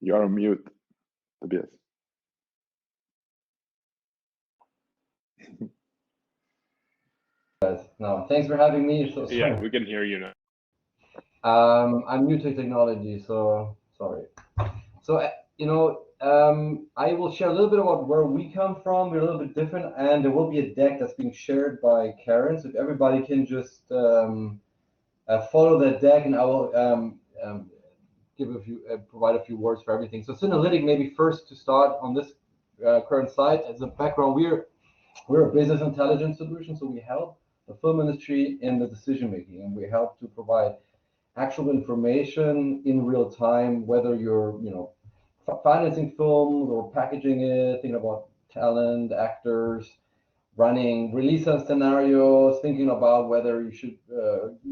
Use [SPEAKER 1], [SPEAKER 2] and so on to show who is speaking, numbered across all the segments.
[SPEAKER 1] You are on mute, Tobias.
[SPEAKER 2] No, thanks for having me. So sorry.
[SPEAKER 1] Yeah, we can hear you now.
[SPEAKER 2] I'm new to technology, so sorry. So I will share a little bit about where we come from. We're a little bit different, and there will be a deck that's being shared by Karen. So if everybody can just follow that deck, and I will give a few, provide a few words for everything. So Synalytic, maybe first to start on this current slide as a background, we're a business intelligence solution, so we help the film industry in the decision making, and we help to provide actual information in real time, whether you're financing films or packaging it, thinking about talent, actors, running release scenarios, thinking about whether you should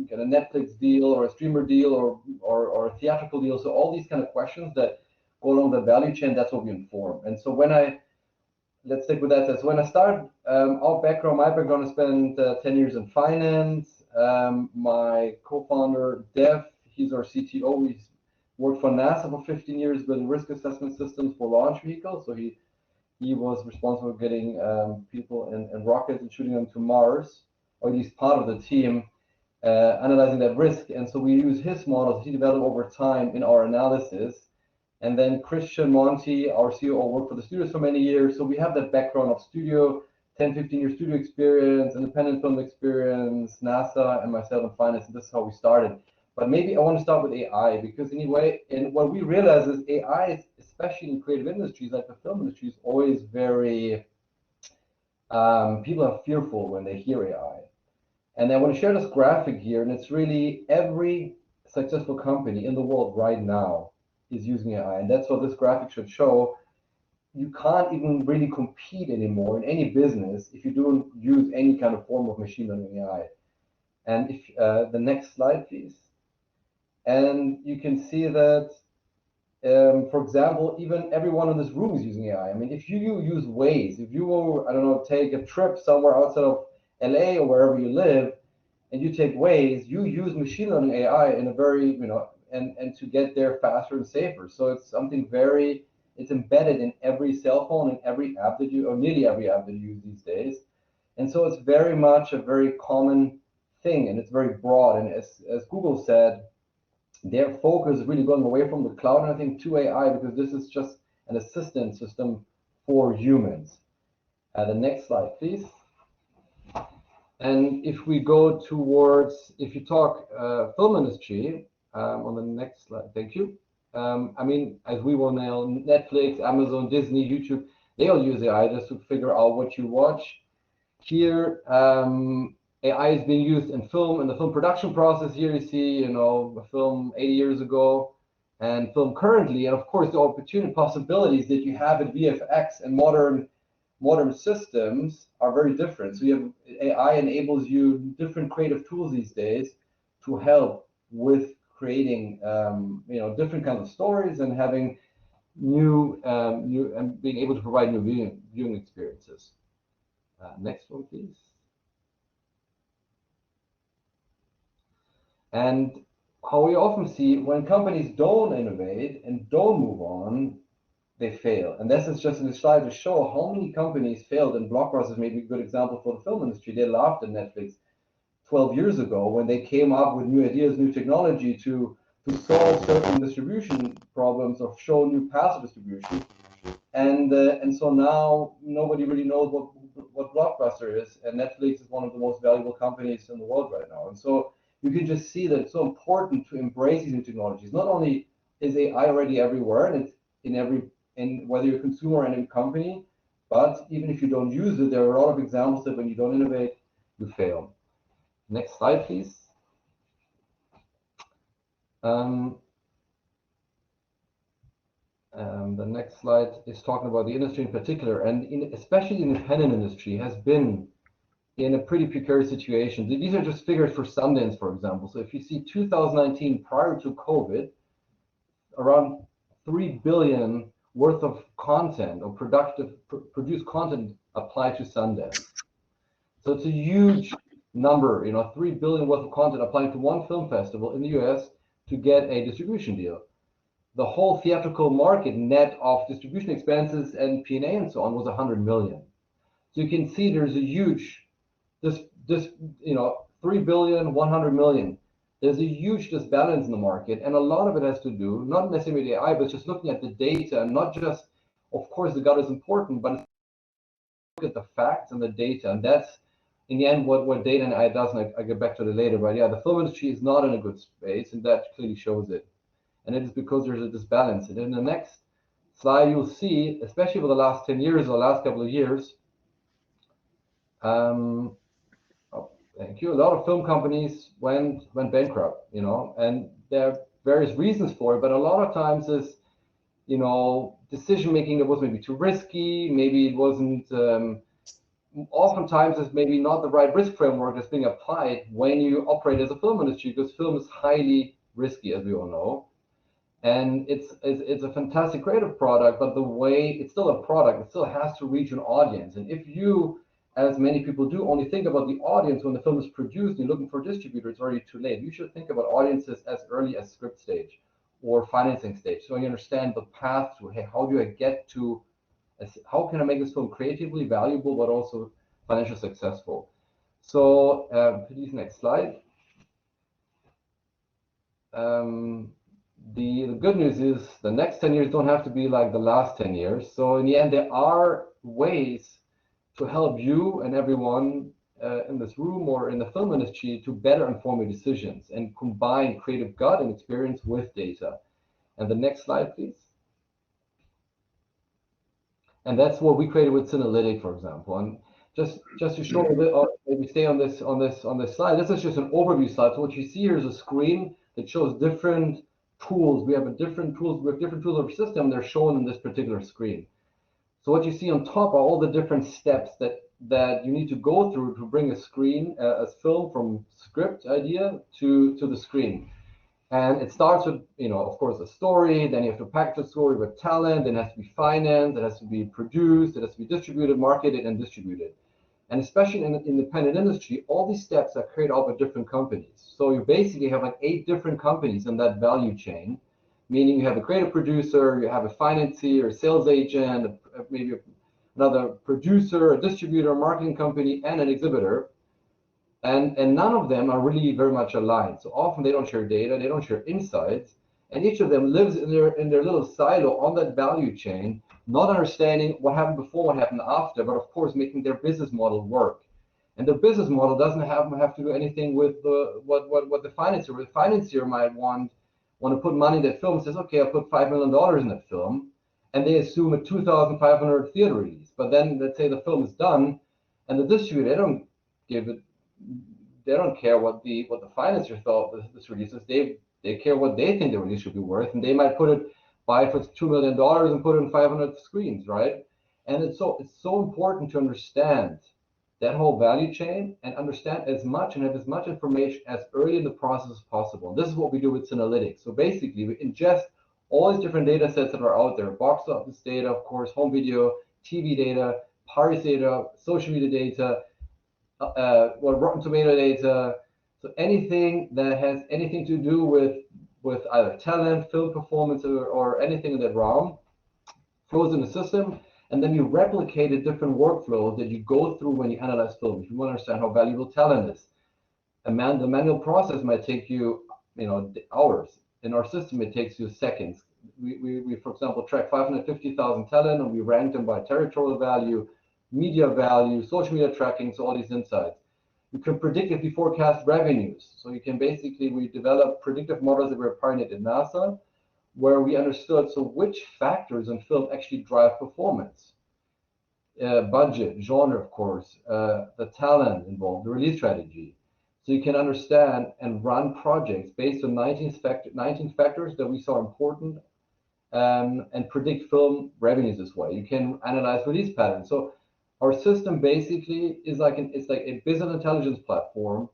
[SPEAKER 2] get a Netflix deal or a streamer deal or a theatrical deal. So all these kind of questions that go along the value chain, that's what we inform. And so let's stick with that. So when I started, my background, I spent 10 years in finance. My co-founder, Dev, he's our CTO. He's worked for NASA for 15 years building risk assessment systems for launch vehicles. So he was responsible for getting people and rockets and shooting them to Mars, or at least part of the team, analyzing that risk. And so we use his models he developed over time in our analysis. And then Christian Monti, our COO, worked for the studios for many years. So we have that background of studio, 10, 15 year studio experience, independent film experience, NASA, and myself in finance. And this is how we started. But maybe I want to start with AI, because anyway, and what we realize is AI, especially in creative industries like the film industry, is always very, people are fearful when they hear AI. And I want to share this graphic here, and it's really every successful company in the world right now is using AI. And that's what this graphic should show. You can't even really compete anymore in any business if you don't use any kind of form of machine learning AI. And if the next slide, please. And you can see that, for example, even everyone in this room is using AI. I mean, if you use Waze, if you will, I don't know, take a trip somewhere outside of LA or wherever you live, and you take Waze, you use machine learning AI in a very, and to get there faster and safer. So it's something it's embedded in every cell phone and every app that or nearly every app that you use these days. And so it's very much a very common thing, and it's very broad. And as Google said, their focus is really going away from the cloud, and I think to AI, because this is just an assistant system for humans. The next slide, please. And if we go towards, if you talk film industry, on the next slide, thank you. I mean, as we will know, Netflix, Amazon, Disney, YouTube, they all use AI just to figure out what you watch. Here, AI is being used in film, in the film production process. Here you see, a film 80 years ago and film currently. And of course, the opportunity possibilities that you have in VFX and modern systems are very different. So you have AI enables you different creative tools these days to help with creating, different kinds of stories and having new and being able to provide new viewing experiences. Next one, please. And how we often see when companies don't innovate and don't move on, they fail. And this is just in the slide to show how many companies failed. And Blockbuster is maybe a good example for the film industry. They laughed at Netflix 12 years ago when they came up with new ideas, new technology to solve certain distribution problems or show new paths of distribution. And so now nobody really knows what Blockbuster is, and Netflix is one of the most valuable companies in the world right now. And so you can just see that it's so important to embrace these new technologies. Not only is AI already everywhere, and it's in whether you're a consumer or in a company, but even if you don't use it, there are a lot of examples that when you don't innovate, you fail. Next slide, please. The next slide is talking about the industry in particular, and especially the independent industry has been in a pretty precarious situation. These are just figures for Sundance, for example. So if you see 2019 prior to COVID, around 3 billion worth of content or produced content applied to Sundance. So it's a huge number, 3 billion worth of content applying to one film festival in the US to get a distribution deal. the whole theatrical market net of distribution expenses and P&A and so on was 100 million. So you can see there's a huge, this 3 billion, 100 million. There's a huge disbalance in the market, and a lot of it has to do, not necessarily with AI, but just looking at the data, and not just, of course, the gut is important, but look at the facts and the data, and that's, in the end, what data and AI does, and I get back to it later, but yeah, the film industry is not in a good space, and that clearly shows it. And it is because there's a disbalance. And in the next slide, you'll see, especially over the last 10 years, or the last couple of years, thank you. A lot of film companies went bankrupt, and there are various reasons for it, but a lot of times is, decision making that was maybe too risky, maybe it wasn't, oftentimes it's maybe not the right risk framework that's being applied when you operate as a film industry, because film is highly risky, as we all know. And it's a fantastic creative product, but the way it's still a product, it still has to reach an audience. And if you, as many people do, only think about the audience when the film is produced, and you're looking for a distributor, it's already too late. You should think about audiences as early as script stage or financing stage, so you understand the path to, hey, how do I get to, how can I make this film creatively valuable, but also financially successful? So please, next slide. The good news is the next 10 years don't have to be like the last 10 years. So in the end, there are ways to help you and everyone in this room or in the film industry to better inform your decisions and combine creative gut and experience with data. And the next slide, please. And that's what we created with Synalytic, for example. And just to show a bit, maybe stay on this slide. This is just an overview slide. So what you see here is a screen that shows different tools. We have different tools of our system. They're shown in this particular screen. So what you see on top are all the different steps that you need to go through to bring a film from script idea to the screen. And it starts with, of course, a story. Then you have to package the story with talent. Then it has to be financed. It has to be produced. It has to be distributed, marketed, and distributed. And especially in the independent industry, all these steps are carried out by different companies. So you basically have like 8 different companies in that value chain, meaning you have a creative producer, you have a financier, a sales agent, maybe another producer, a distributor, a marketing company, and an exhibitor. And none of them are really very much aligned. So often they don't share data, they don't share insights, and each of them lives in their little silo on that value chain, not understanding what happened before, what happened after, but of course making their business model work. And their business model doesn't have to do anything with what the financier might want to put money in that film. Says, okay, I'll put $5 million in that film, and they assume a 2,500 theater release. But then let's say the film is done, and the distributor, they don't care what the financier thought this release is. They care what they think the release should be worth, and they might buy it for $2 million and put it in 500 screens, right? And it's so important to understand that whole value chain and understand as much and have as much information as early in the process as possible. And this is what we do with Synalytics. So basically, we ingest all these different data sets that are out there: box office data, of course, home video, TV data, Paris data, social media data, Rotten Tomato data. So anything that has anything to do with either talent, film performance, or anything in that realm flows in the system, and then you replicate the different workflows that you go through when you analyze film. If you want to understand how valuable talent is, the manual process might take you, hours. In our system, it takes you seconds. We for example, track 550,000 talent, and we rank them by territorial value, media value, social media tracking, so all these insights. You can predictively forecast revenues. So you can we develop predictive models that were pioneered at NASA, where we understood, so which factors in film actually drive performance? Budget, genre, of course, the talent involved, the release strategy. So you can understand and run projects based on 19 factors that we saw important, and predict film revenues this way. You can analyze release patterns. So our system basically is it's like a business intelligence platform,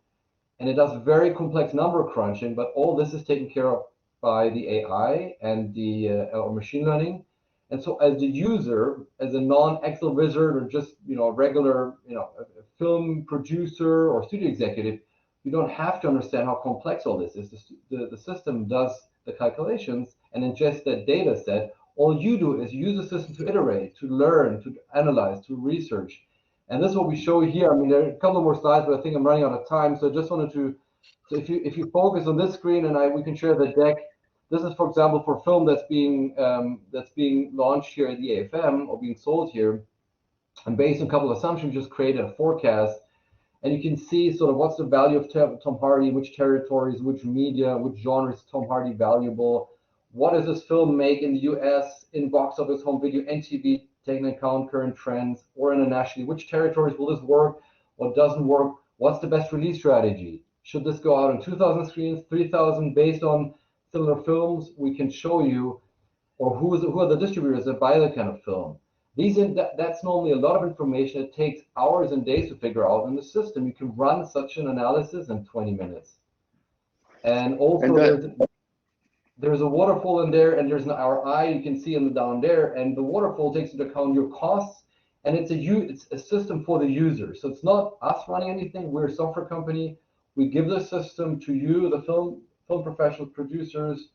[SPEAKER 2] and it does very complex number crunching, but all this is taken care of by the AI and the machine learning. And so as the user, as a non-Excel wizard, or just regular a film producer or studio executive, you don't have to understand how complex all this is. The system does the calculations and ingest that data set, all you do is use the system to iterate, to learn, to analyze, to research. And this is what we show here. I mean, there are a couple more slides, but I think I'm running out of time. So I just wanted to, so if you focus on this screen, and we can share the deck. This is, for example, for film that's being launched here at the AFM or being sold here. And based on a couple of assumptions, just created a forecast. And you can see sort of what's the value of Tom Hardy, which territories, which media, which genres is Tom Hardy valuable. What does this film make in the US, in box office, home video, and TV, taking into account current trends, or internationally? Which territories will this work? What doesn't work? What's the best release strategy? Should this go out on 2,000 screens, 3,000, based on similar films? We can show you, or who are the distributors that buy that kind of film. That's normally a lot of information. It takes hours and days to figure out in the system. You can run such an analysis in 20 minutes. And also there's a waterfall in there, and there's an RI you can see in the down there, and the waterfall takes into account your costs, and it's a system for the user. So it's not us running anything. We're a software company. We give the system to you, the film professionals, producers,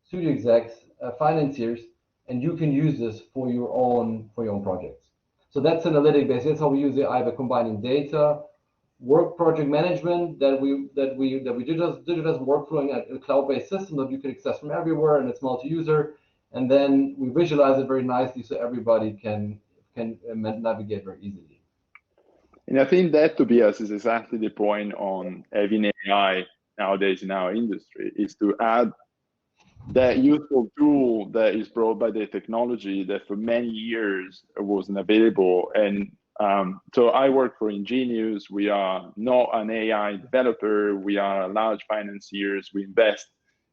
[SPEAKER 2] studio execs, financiers, and you can use this for your own projects. So that's analytic based. That's how we use it, either combining data, work project management that we digitize workflow in a cloud-based system that you can access from everywhere, and it's multi-user. And then we visualize it very nicely so everybody can navigate very easily.
[SPEAKER 1] And I think that, Tobias, is exactly the point on having AI nowadays in our industry, is to add that useful tool that is brought by the technology that for many years wasn't available. And so I work for Ingenious. We are not an AI developer. We are large financiers. We invest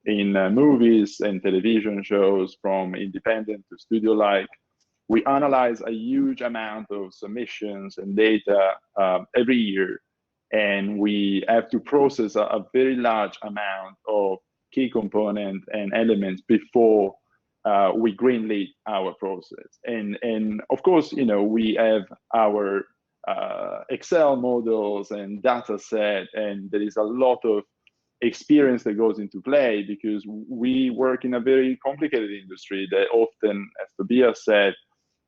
[SPEAKER 1] in movies and television shows, from independent to studio-like. We analyze a huge amount of submissions and data every year, and we have to process a very large amount of key components and elements before we greenlight our process. And of course, we have our Excel models and data set, and there is a lot of experience that goes into play, because we work in a very complicated industry that often, as Tobias said,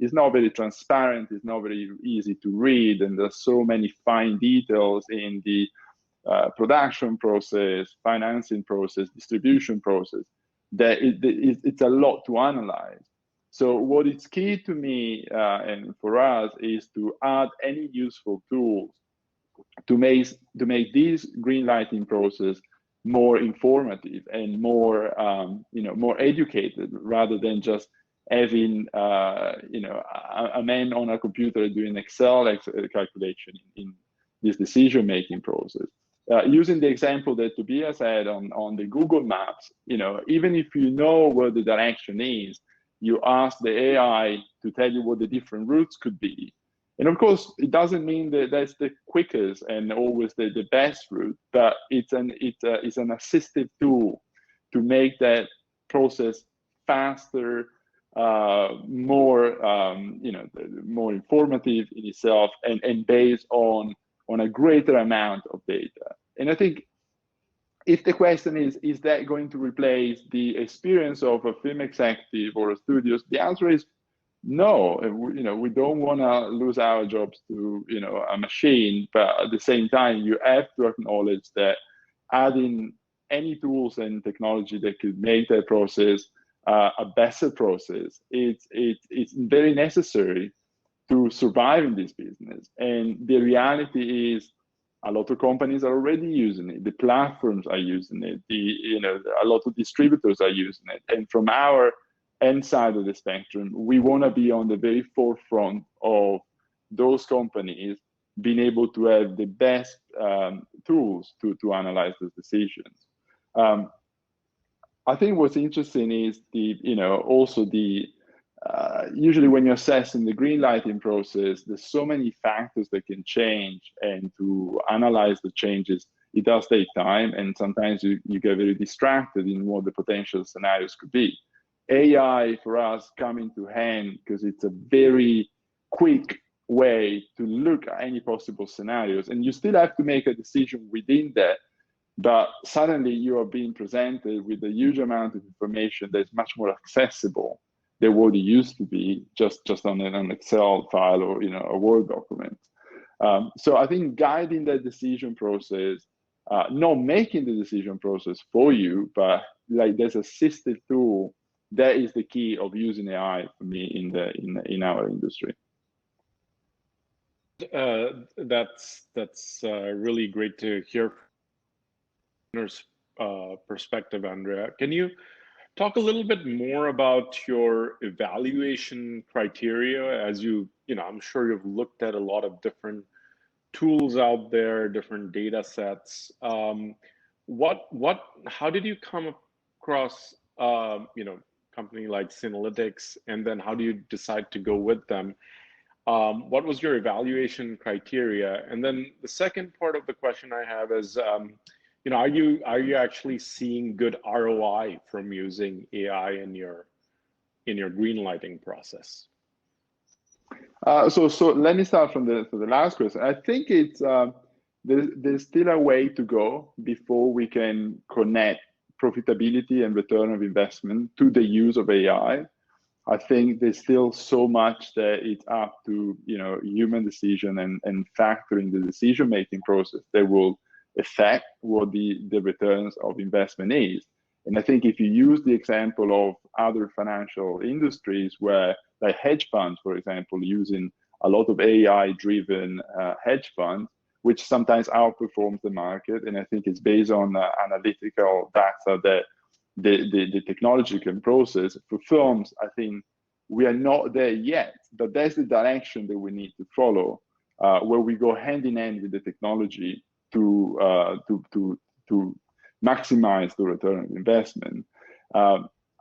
[SPEAKER 1] is not very transparent, it's not very easy to read, and there's so many fine details in the production process, financing process, distribution process, that it's a lot to analyze. So what is key to me and for us is to add any useful tools to make this greenlighting process more informative and more more educated, rather than just having a man on a computer doing Excel calculation in this decision-making process. Using the example that Tobias had on the Google Maps, even if you know where the direction is, you ask the AI to tell you what the different routes could be. And of course, it doesn't mean that that's the quickest and always the best route, but it's an assistive tool to make that process faster, more more informative in itself, and based on a greater amount of data. And I think if the question is that going to replace the experience of a film executive or a studio, the answer is no. We don't want to lose our jobs to a machine, but at the same time, you have to acknowledge that adding any tools and technology that could make that process a better process, it's very necessary to survive in this business. And the reality is, a lot of companies are already using it. The platforms are using it. A lot of distributors are using it. And from our end side of the spectrum, we want to be on the very forefront of those companies being able to have the best tools to analyze those decisions. I think what's interesting is usually when you're assessing the greenlighting process, there's so many factors that can change, and to analyze the changes, it does take time, and sometimes you get very distracted in what the potential scenarios could be. AI for us come into hand because it's a very quick way to look at any possible scenarios, and you still have to make a decision within that, But suddenly you are being presented with a huge amount of information that's much more accessible than what it used to be, just on an Excel file or a Word document. So I think guiding that decision process, not making the decision process for you, but like there's assistive tool, that is the key of using AI for me in our industry.
[SPEAKER 3] That's really great to hear from your perspective, Andrea. Can you talk a little bit more about your evaluation criteria? As I'm sure you've looked at a lot of different tools out there, different data sets. How did you come across, company like Synalytics, and then how do you decide to go with them? What was your evaluation criteria? And then the second part of the question I have is, are you actually seeing good ROI from using AI in your green lighting process?
[SPEAKER 1] So let me start from the last question. I think it's there's still a way to go before we can connect profitability and return of investment to the use of AI. I think there's still so much that it's up to human decision and factoring the decision-making process that will affect what the returns of investment is. And I think if you use the example of other financial industries where, like hedge funds, for example, using a lot of AI-driven hedge funds, which sometimes outperforms the market, and I think it's based on analytical data that the technology can process. For firms, I think we are not there yet, but that's the direction that we need to follow, where we go hand in hand with the technology to maximize the return on investment.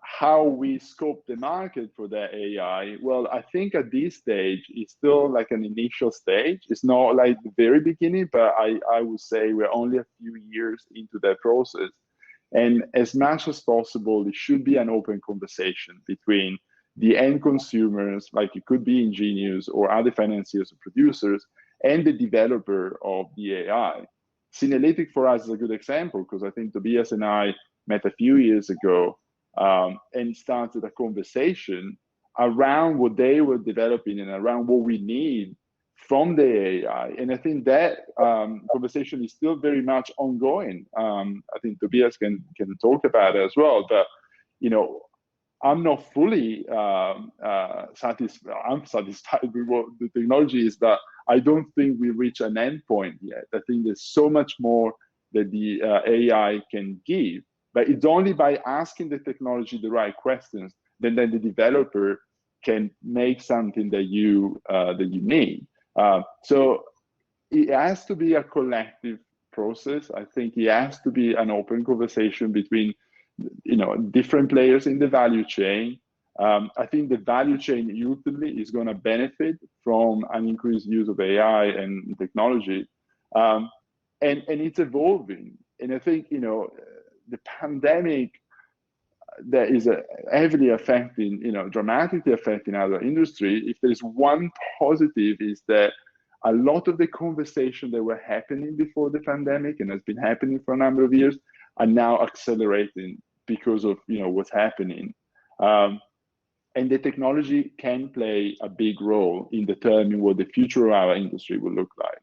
[SPEAKER 1] How we scope the market for that AI, well, I think at this stage, it's still like an initial stage. It's not like the very beginning, but I would say we're only a few years into that process. And as much as possible, it should be an open conversation between the end consumers, like it could be engineers or other financiers or producers, and the developer of the AI. Synalytic for us is a good example because I think Tobias and I met a few years ago and started a conversation around what they were developing and around what we need from the AI. And I think that conversation is still very much ongoing. I think Tobias can talk about it as well. But, I'm not fully satisfied. I'm satisfied with what the technology is, but I don't think we reach an endpoint yet. I think there's so much more that the AI can give. But it's only by asking the technology the right questions that then the developer can make something that you need. So it has to be a collective process. I think it has to be an open conversation between different players in the value chain. I think the value chain ultimately is going to benefit from an increased use of AI and technology, and it's evolving. And I think the pandemic that is heavily affecting, dramatically affecting our industry. If there's one positive, is that a lot of the conversation that were happening before the pandemic and has been happening for a number of years are now accelerating because of what's happening. And the technology can play a big role in determining what the future of our industry will look like.